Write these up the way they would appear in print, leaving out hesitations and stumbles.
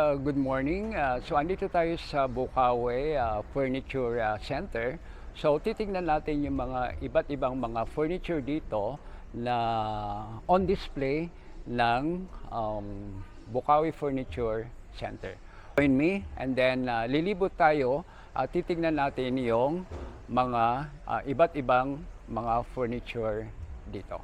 good morning. Andito tayo sa Bukawi Furniture Center. So, titingnan natin yung mga iba't ibang mga furniture dito na on display ng Bukawi Furniture Center. Join me and then lilibot tayo at titingnan natin yung mga iba't ibang mga furniture dito.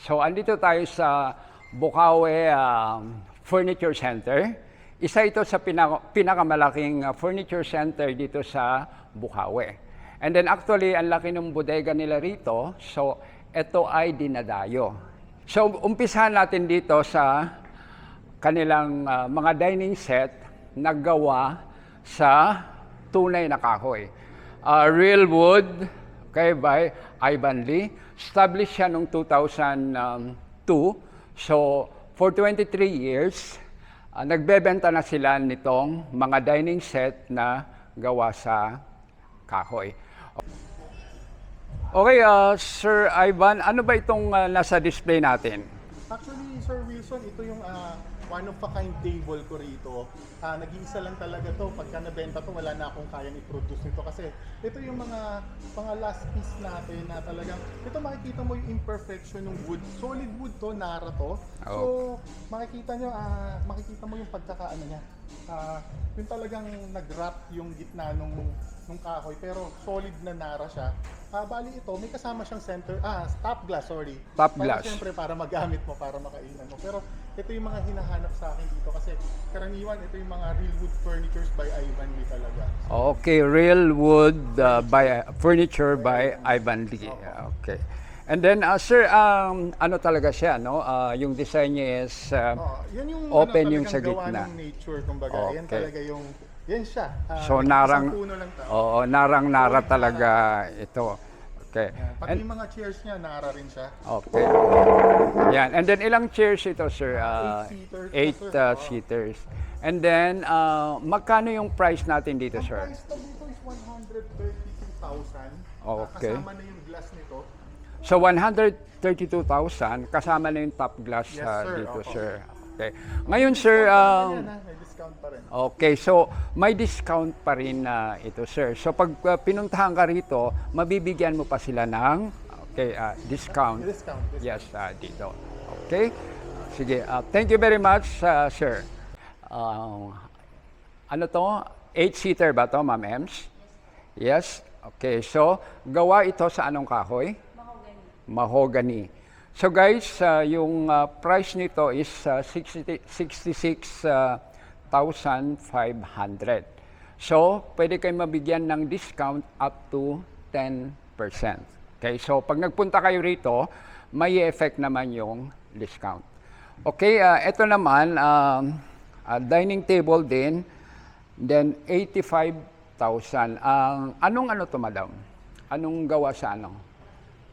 So, andito tayo sa Bukawi Furniture Center. Isa ito sa pinakamalaking furniture center dito sa Bukawi. And then actually, ang laki ng bodega nila rito. So, ito ay dinadayo. So, umpisahan natin dito sa kanilang mga dining set na gawa sa tunay na kahoy. Real wood, okay, by Ivan Lee. Established siya noong 2002. So, for 23 years, nagbebenta na sila nitong mga dining set na gawa sa kahoy. Okay, Sir Ivan, ano ba itong nasa display natin? Actually, Sir Wilson, ito yung one of a kind table ko rito. Nag-iisa lang talaga to. Pagka nabenta to, wala na akong kayang i-produce nito. Kasi ito yung mga last piece natin na talagang, ito makikita mo yung imperfection ng wood. Solid wood to, Nara to. So, makikita mo yung pagkakaano niya. Yung talagang nag-wrap yung gitna nung kahoy, pero solid na Nara siya. Bali ito, may kasama siyang top glass, sorry. Top glass. Siyempre, para magamit mo, para makainan mo. Pero ito yung mga hinahanap sa akin dito kasi karaniwan ito yung mga real wood furnitures by Ivan Lee talaga. Okay, real wood furniture by Ivan Lee. Okay. And then, sir, ano talaga siya, no? Yung design niya is yan yung, open yung sa gawa gitna. ng nature, kumbaga. Okay. Yan talaga yung, yan siya. So, isang puno lang to. narang-nara talaga ito. Okay. Pati yung mga chairs niya, Nara rin siya. Okay. Yan. And then, ilang chairs ito, sir? 8 seaters. 8 seaters. And then, magkano yung price natin dito, Ang sir? price to dito is 132,000. Okay. Kasama na yung glass nito. So 132,000 kasama na yung top glass Yes, sir. dito, Opo. sir. Okay. Ngayon, sir, May discount pa rin. okay, so may discount pa rin ito, sir. So pag pinuntahan ka rito, mabibigyan mo pa sila ng discount. Discount. Yes, dito. Okay? Sige, thank you very much, sir. Ano to? 8-seater ba to, Ma'am Ems? Yes. Okay, so gawa ito sa anong kahoy? Mahogany. So guys, yung price nito is 66,500. So, pwede kayo mabigyan ng discount up to 10%. Okay, so pag nagpunta kayo rito, may effect naman yung discount. Okay, ito naman, dining table din, then 85,000. Anong ano to, madam? Anong gawa sa ano?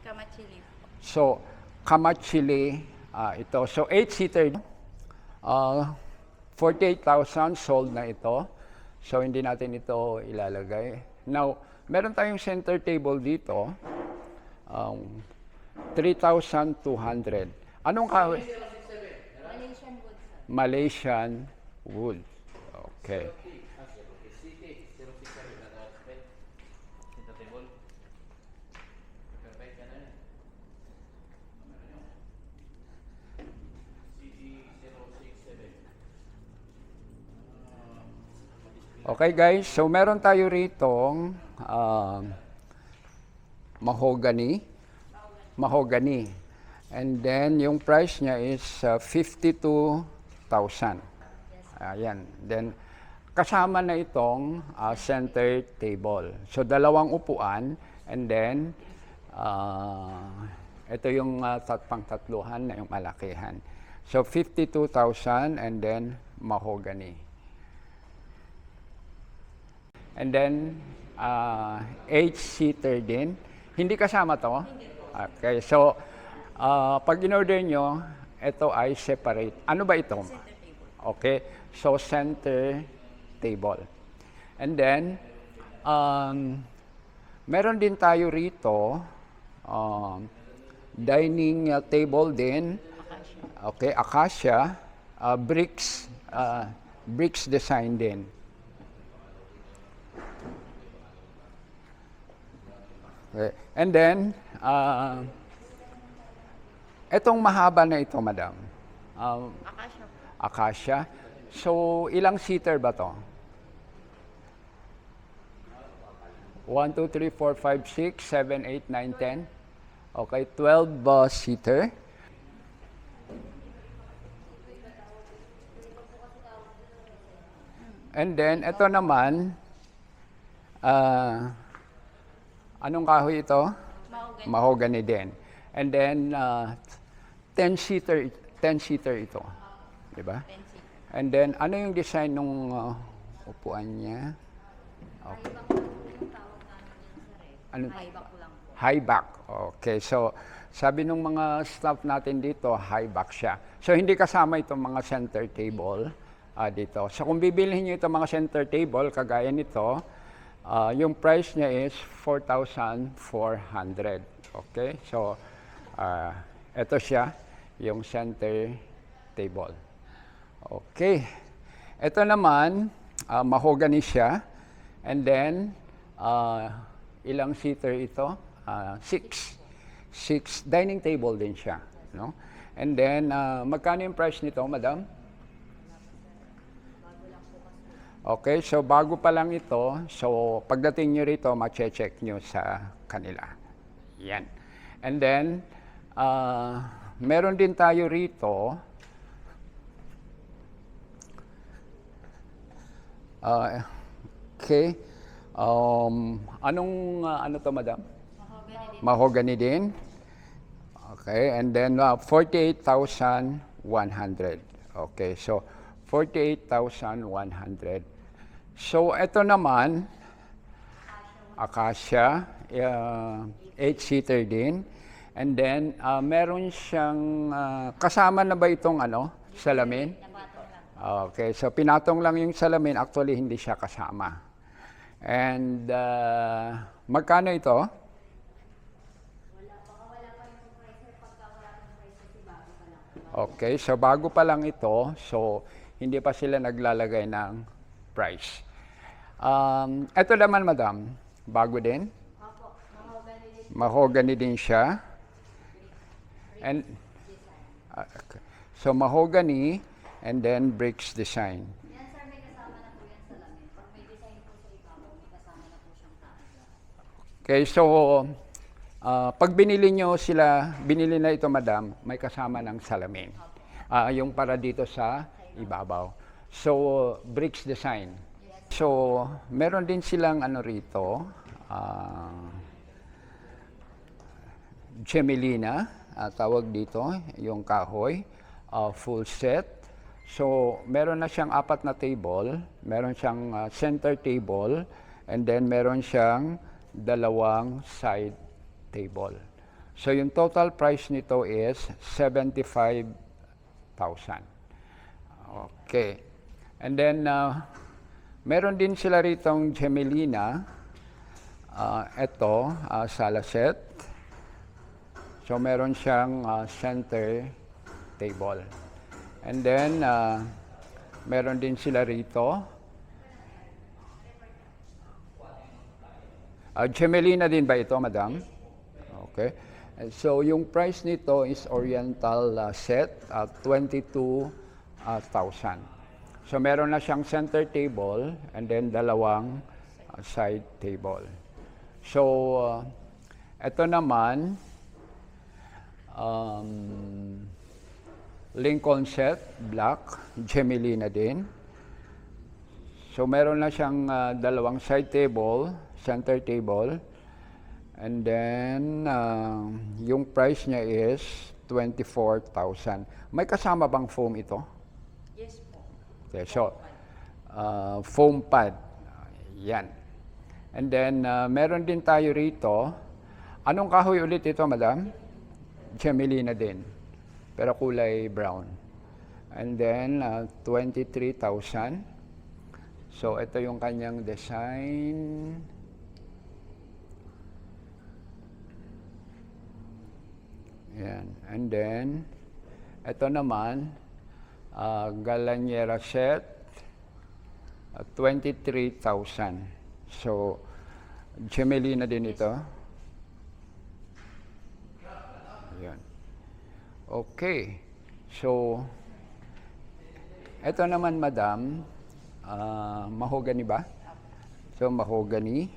Kamachili. So, kamachili ito. So, 8-seater. 48,000 sold na ito. So, hindi natin ito ilalagay. Now, meron tayong center table dito, 3,200. Anong kahoy? Malaysian wood, sir. Malaysian wood. Okay. Okay guys, so meron tayo ritong mahogany. Mahogany. And then yung price niya is 52,000. Ayan. Then kasama na itong center table. So dalawang upuan and then ito yung pang-tatluhan na yung malakihan. So 52,000 and then mahogany. And then 8-seater din. Hindi kasama to? Okay. So pag in-order nyo, ito ay separate. Ano ba ito? Center table. Okay. So center table. And then meron din tayo rito dining table din. Okay, acacia, bricks design din. Okay. And then, etong mahaba na ito, madam. Acacia po. Acacia. So, ilang seater ba to? 1, 2, 3, 4, 5, 6, 7, 8, 9, 10. Okay, 12 seater. And then, ito naman, anong kahoy ito? Mahogany. Mahogany din. And then, 10-seater ito. Di ba? Pencil. And then, ano yung design ng upuan niya? Okay. High back lang po yung tawag namin yan, sir. Ano? High back lang po. High back. Okay. So, sabi ng mga staff natin dito, high back siya. So, hindi kasama itong mga center table dito. So, kung bibilhin niyo itong mga center table, kagaya nito, yung price niya is 4,400. Okay? So, ito siya, yung center table. Okay. Ito naman, mahogany siya. And then, ilang seater ito? 6 dining table din siya. No? And then, magkano yung price nito, madam? Okay, so bago pa lang ito, so pagdating nyo rito, ma-check nyo sa kanila. Yan. And then, meron din tayo rito, okay, ano to, madam? Mahogany din. Mahogany din. Okay, and then 48,100. Okay, so 48,100. So, ito naman, acacia, 8-seater din. And then, meron siyang, kasama na ba itong salamin? Nabatong lang. Okay, so pinatong lang yung salamin, actually hindi siya kasama. And, magkano ito? Okay, so bago pa lang ito, so hindi pa sila naglalagay ng price. Ito naman, madam, bago din. Opo, mahogany din. Mahogany din siya. And, okay. So mahogany and then bricks design. Yan, sir, may kasama na po yan sa lamin. Pag may design po sa ibabaw, may kasama na po siyang taas. Okay, so pag binili na ito, madam, may kasama ng salamin. Yung para dito sa ibabaw. So, bricks design. So, meron din silang rito, gemelina, tawag dito, yung kahoy, full set. So, meron na siyang 4 na table, meron siyang center table, and then meron siyang 2 side table. So, yung total price nito is 75,000. Okay. And then, meron din sila ritong gemelina. Ito, sala set. So meron siyang center table. And then, meron din sila rito. Gemelina din ba ito, madam? Okay. And so yung price nito is Oriental set at 22,000. So meron na siyang center table and then dalawang side table. So ito naman Lincoln set, black, Gemelina din. So meron na siyang dalawang side table, center table. And then, yung price niya is 24,000. May kasama bang foam ito? Yes po. Okay, so, foam pad. Yan. And then, meron din tayo rito. Anong kahoy ulit ito, madam? Gemelina din. Pero kulay brown. And then, 23,000. So, ito yung kanyang design. Yan. And then, ito naman, Galaniera set, 23,000. So, Gemelina din ito. Yan. Okay. So, ito naman, madam, mahogany ba? So, mahogany.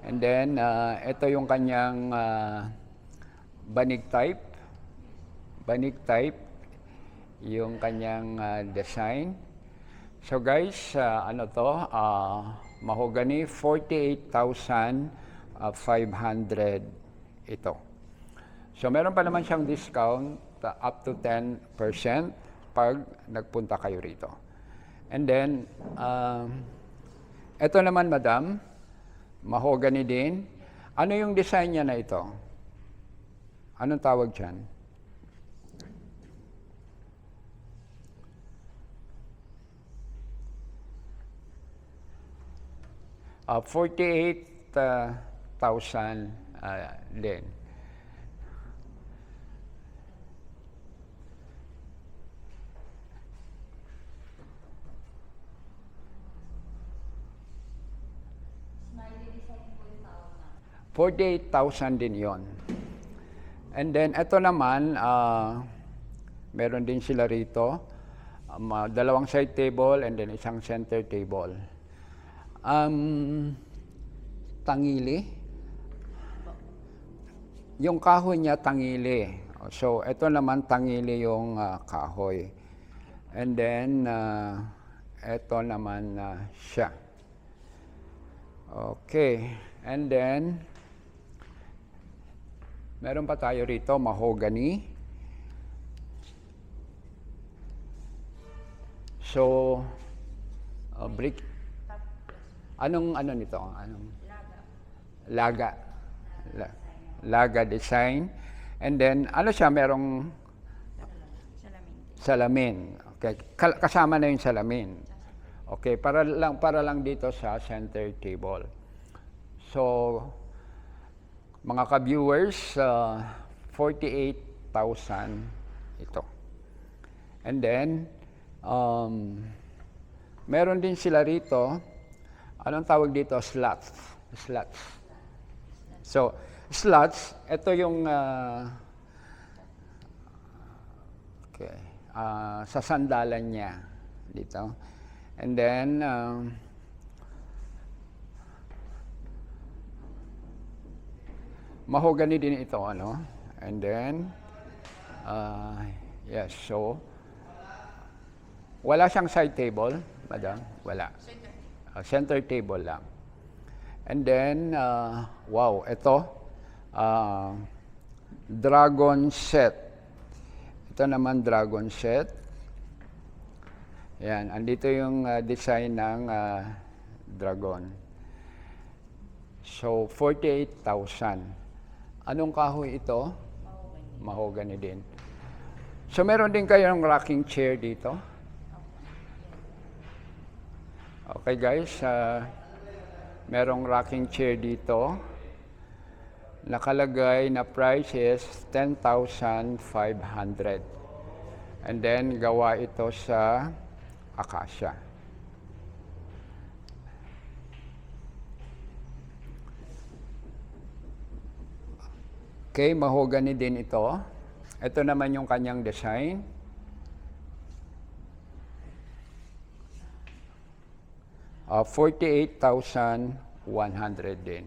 And then, ito yung kanyang banig type. Banig type, yung kanyang design. So guys, ano to? Mahogany, 48,500 ito. So meron pa naman siyang discount up to 10% pag nagpunta kayo rito. And then, ito naman, madam, mahogany din. Ano yung design niya na ito? Anong tawag dyan? 48,000 din. Smiley design po yung tawag na. 48,000 din yon. And then, ito naman, meron din sila rito. Dalawang side table and then isang center table. Tangili. Yung kahoy niya tangili. So, ito naman tangili yung kahoy. And then, ito naman siya. Okay. And then, meron pa tayo rito, mahogany. So, brick. Anong ano nito? Anong? Laga. Laga design. And then, ano siya? Merong salamin. Okay. Kasama na yung salamin. Okay. Para lang dito sa center table. So, mga ka-viewers, 48,000 ito. And then, meron din sila rito. Anong tawag dito? Slats. Slats. So, slats, ito yung sa sandalan niya dito. And then, mahogany din ito, ano? And then, yes, so, wala siyang side table, madam? Wala. Center table lang. And then, wow, ito, dragon set. Ito naman dragon set. Yan, andito yung design ng dragon. So, 48,000. Anong kahoy ito? Mahogany din. So, meron din kayong rocking chair dito. Okay guys, merong rocking chair dito. nakalagay na price is 10,500. And then, gawa ito sa acacia. Okay, mahogany din ito. Ito naman yung kanyang design. Uh, 48,100 din.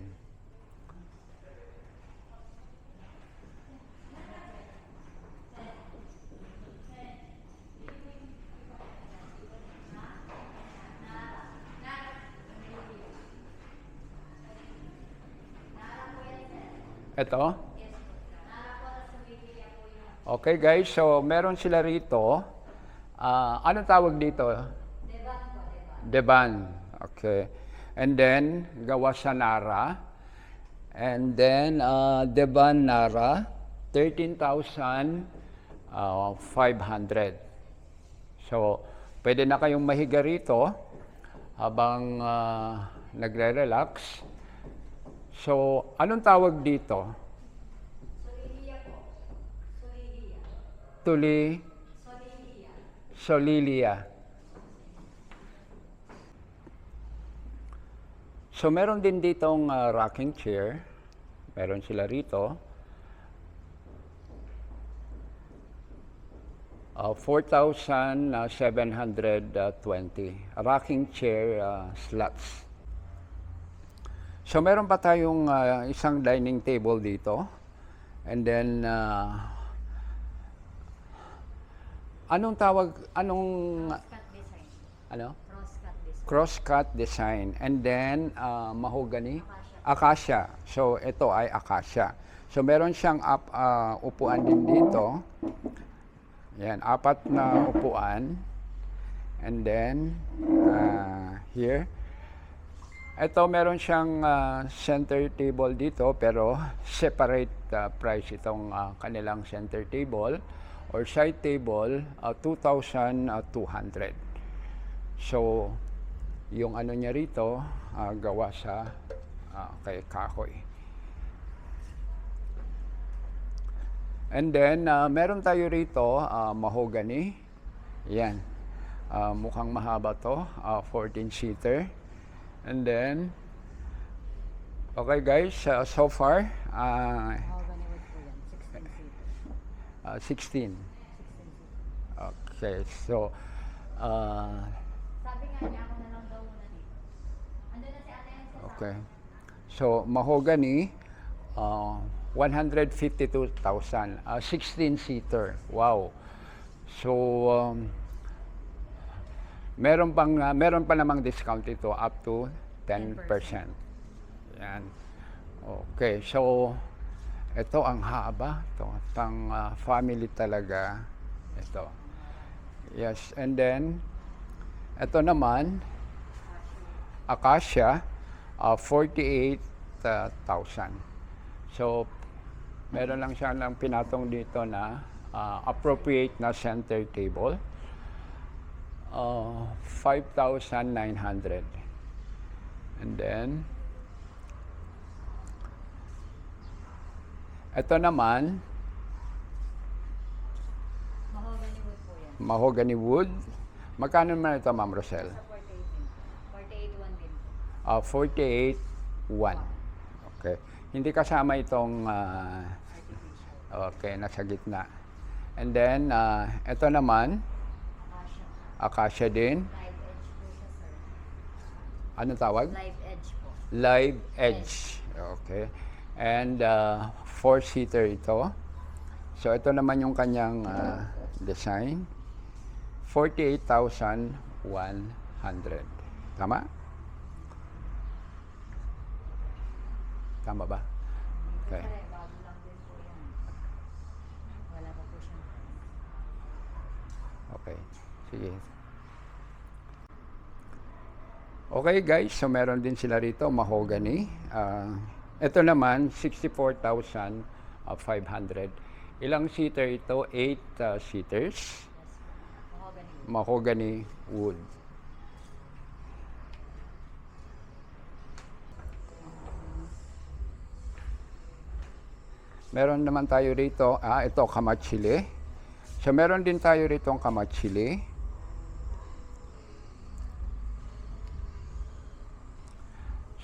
Ito? Okay guys, so meron sila rito. Anong tawag dito? Deban. Okay. And then, gawa sa Nara. And then, Deban Nara, 13,500. So, pwede na kayong mahiga rito habang nagre-relax. So, anong tawag dito? Solilia. So, meron din ditong rocking chair. Meron sila rito. 4,720. Rocking chair slots. So, meron pa tayong isang dining table dito. And then, anong tawag, Cross-cut design. ano? Cross-cut design. Cross-cut design. And then, mahogany? Acacia. So, ito ay acacia. So, meron siyang upuan din dito. Yan, 4 na upuan. And then, here. Ito, meron siyang center table dito, pero separate price itong kanilang center table or side table, 2,200. So, yung ano niya rito, gawa sa kay kahoy. And then, meron tayo rito, mahogany. Yan. Mukhang mahaba to, 14-seater. And then, okay guys, so far, Mahogany wood po yan. 16 feet. 16. Okay, so, Sabi nga niya, ako na lang daw muna dito. Andun na si ate yan sa okay. So, mahogany, 152,000. 16-seater. Wow. So, meron pa namang discount ito up to 10%. Yan. Okay, so ito ang haba. Ito, pang family talaga. Ito. Yes, and then ito naman acacia, 48,000. So meron lang siya lang pinatong dito na appropriate na center table. 5,900. And then, ito naman, Mahogany wood po yan. mahogany wood. Magkano naman ito, Ma'am Rosel? Sa 48,1 din po. 48,100. Okay. Hindi kasama itong, okay, nasa gitna. And then, ito naman, Acacia. acacia din. Live edge po siya, sir. Anong tawag? Live edge po. Live edge. Okay. And 4-seater ito. So ito naman yung kanyang design. 48,100. Tama? Tama ba? Okay. Kasi bago lang din po yan. Wala pa po siyang Okay. Sige. Okay guys, so meron din sila rito, mahogany. Ito naman, 64,500. Ilang seater ito? 8 seaters. mahogany wood. Mahogany wood. Meron naman tayo rito, ito kamatsili. So meron din tayo rito ang kamatsili.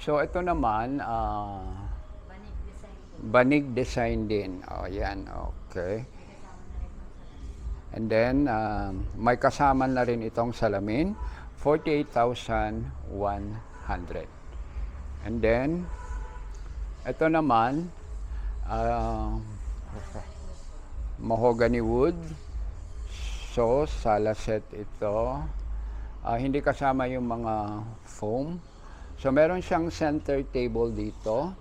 So ito naman, Banig design po. banig design din. Oh, yan, okay. And then, may kasama na rin itong salamin, 48,100. And then, ito naman, mahogany wood. So, sala set ito. Hindi kasama yung mga foam. So, meron siyang center table dito.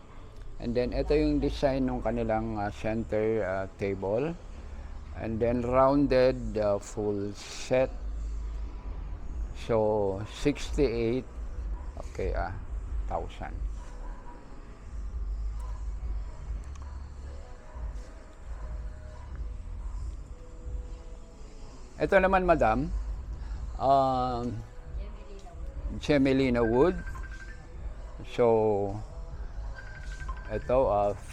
And then, ito yung design ng kanilang center table. And then, rounded full set. So, 68, okay, 1,000. Ito naman, madam, Gemelina wood. So, ito,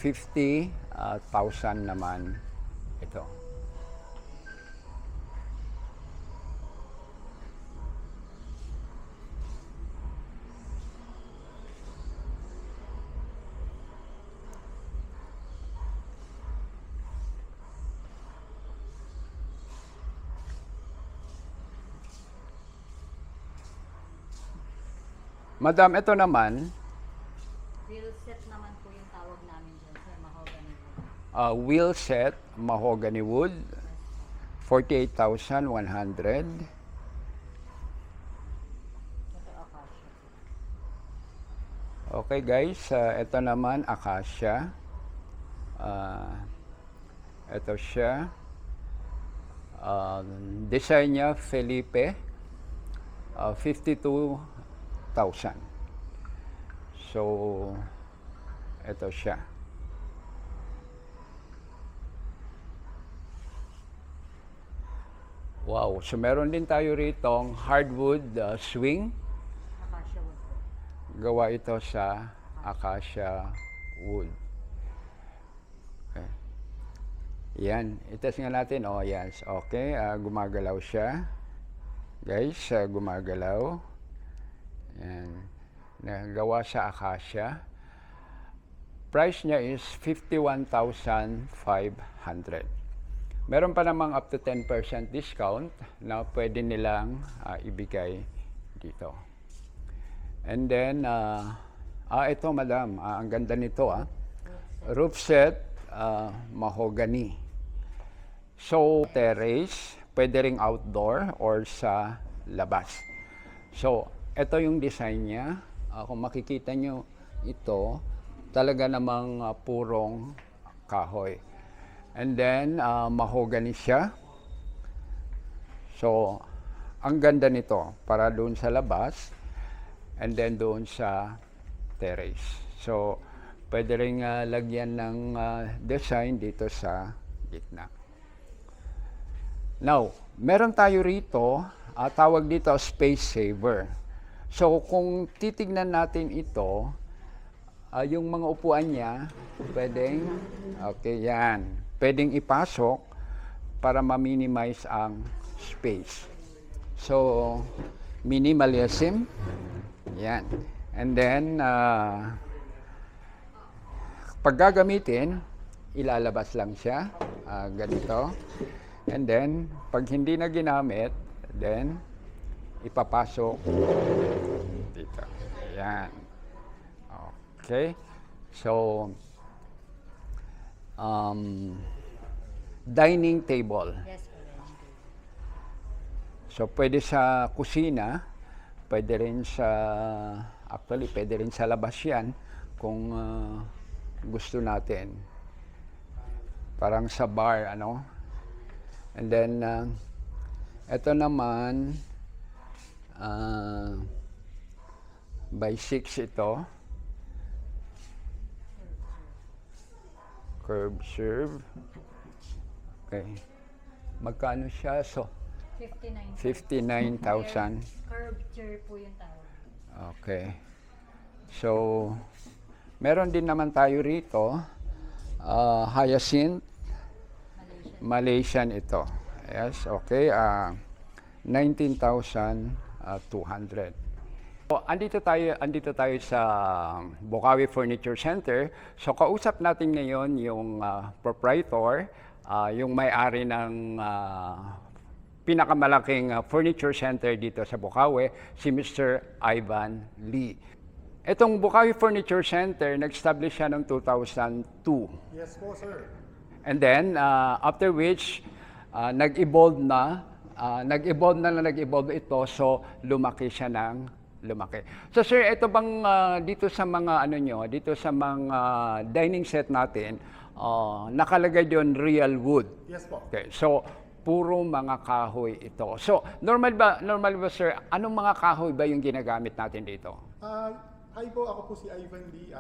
50,000 naman ito. Madam, ito naman, Wheel set naman po yung tawag namin dyan sa mahogany wood. wheel set, mahogany wood, 48,100. Ito acacia. Okay guys, ito naman, acacia. Ito siya. Design niya, Felipe, 52,000. So, ito siya. Wow, so meron din tayo ritong hardwood swing. Acacia wood po. Gawa ito sa acacia wood. Okay. Yan, itas nga natin. Oh, yes. Okay, gumagalaw siya. Guys, gumagalaw. Yan. Nagawa sa acacia. Price niya is 51,500. Meron pa namang up to 10% discount na pwede nilang ibigay dito. And then, ito madam, ang ganda nito Roof set, mahogany. So, terrace, pwede ring outdoor or sa labas. So, ito yung design niya. Kung makikita nyo ito, talaga namang purong kahoy. And then, mahogany siya. So, ang ganda nito para doon sa labas and then doon sa terrace. So, pwede rin lagyan ng design dito sa gitna. Now, meron tayo rito, tawag dito space saver. So, kung titignan natin ito, yung mga upuan niya, pwedeng, okay, yan. Pwedeng ipasok para ma-minimize ang space. So, minimalism. Yan. And then, pag gagamitin, ilalabas lang siya. Ganito. And then, pag hindi na ginamit, then, ipapasok dito. Yan. Okay. So, dining table. Yes po. So, pwede sa kusina, pwede rin sa, actually, pwede rin sa labas yan kung gusto natin. Parang sa bar, ano. And then, ito naman, by 6 ito. Curve serve. Okay. Magkano siya? So, 59,000. Curved chair po yung tawag. Okay. So, meron din naman tayo rito, Hyacinth, Malaysian. Malaysian ito. Yes, okay. 19,200. So, andito tayo sa Bukawi Furniture Center. So, kausap natin ngayon yung proprietor, yung may-ari ng pinakamalaking furniture center dito sa Bukawi, si Mr. Ivan Lee. Itong Bukawi Furniture Center, nag-establish siya noong 2002. Yes po, sir. And then, after which, nag-evolve ito, so lumaki siya ng lumaki. So sir, ito bang dito sa mga dito sa mga dining set natin, nakalagay doon real wood. Yes po. Okay, so puro mga kahoy ito. So normal ba sir, anong mga kahoy ba yung ginagamit natin dito? Hi po, ako po si Ivan Lee,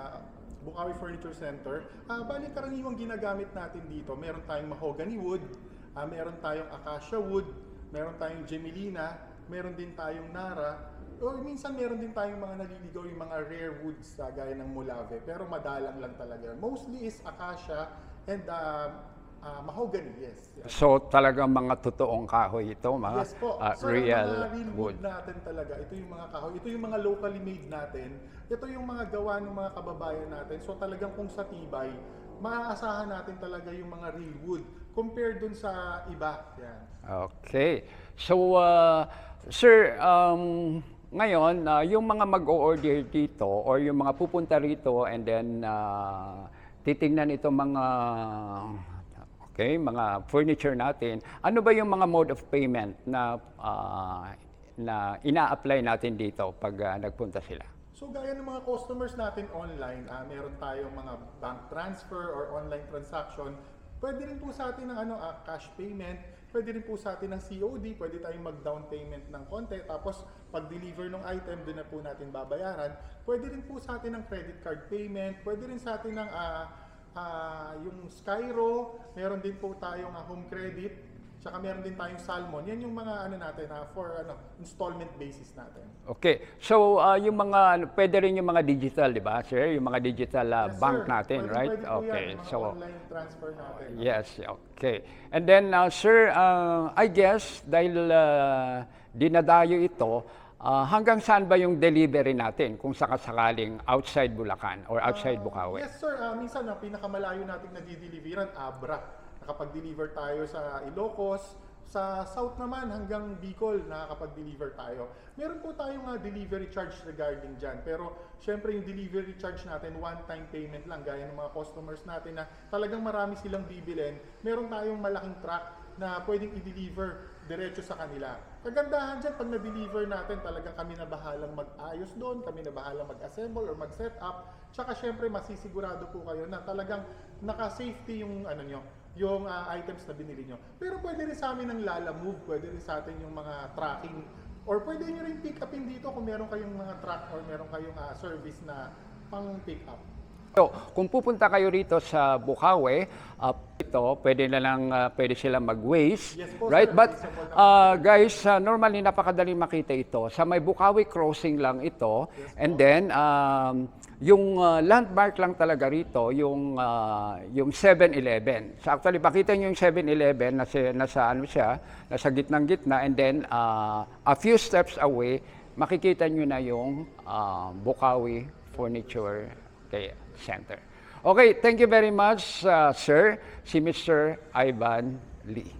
Bukawi Furniture Center. Bali, karaniwang ginagamit natin dito, meron tayong mahogany wood, meron tayong acacia wood, meron tayong gemelina, meron din tayong nara, o minsan meron din tayong mga naliligaw yung mga rare woods gaya ng mulave, pero madalang lang talaga. Mostly is acacia and mahogany, yes. So talagang mga totoong kahoy ito, mga Yes po. So, real yung mga real wood. wood natin talaga, ito yung mga kahoy, ito yung mga locally made natin, ito yung mga gawa ng mga kababayan natin. So talagang kung sa tibay, maaasahan natin talaga yung mga real wood compared dun sa iba. Yan. Okay. So, sir, ngayon, yung mga mag-o-order dito or yung mga pupunta rito and then titingnan ito mga furniture natin, ano ba yung mga mode of payment na ina-apply natin dito pag nagpunta sila? So gaya ng mga customers natin online, meron tayong mga bank transfer or online transaction. Pwede rin po sa atin ng cash payment, pwede rin po sa atin ng COD, pwede tayong mag-down payment ng konti, tapos pag-deliver ng item, doon na po natin babayaran. Pwede rin po sa atin ng credit card payment, pwede rin sa atin ng yung Skyro, meron din po tayong home credit, tsaka meron din tayong Salmon. Yan yung mga natin for installment basis natin. Okay. So, yung mga, pwede rin yung mga digital, di ba, sir? Yung mga digital Yes, bank sir. natin, Pwede, right? pwede po Okay. yan, mga So, online transfer natin. yes, okay. And then, sir, I guess, dahil dinadayo ito, hanggang saan ba yung delivery natin kung sakasakaling outside Bulacan or outside Bukawi? Yes sir, minsan ang pinakamalayo nating nadideliveran, Abra. Nakapag-deliver tayo sa Ilocos, sa South naman hanggang Bicol nakakapag-deliver tayo. Meron po tayong delivery charge regarding dyan. Pero syempre yung delivery charge natin, one-time payment lang. Gaya ng mga customers natin na talagang marami silang bibilin. Meron tayong malaking truck na pwedeng i-deliver diretso sa kanila. Kagandahan dyan, pag na-deliver natin, talagang kami na bahalang mag-ayos doon, kami na bahalang mag-assemble or mag-set up. Tsaka syempre, masisigurado po kayo na talagang naka-safety yung yung items na binili nyo. Pero pwede rin sa amin ng Lala Move, pwede rin sa atin yung mga tracking, or pwede nyo rin pick upin dito kung meron kayong mga truck or meron kayong service na pang pick up. So, kung pupunta kayo rito sa Bukawi, pwede sila mag-Waze, Yes po, right? sir. But Reasonable guys, normally napakadali makita ito. Sa may Bukawi crossing lang ito. And then yung landmark lang talaga rito, yung 7-Eleven. So actually, pakita niyo yung 7-Eleven nasa gitnang-gitna, and then a few steps away, makikita niyo na yung Bukawi Furniture Center. Okay, thank you very much, sir. Si Mr. Ivan Lee.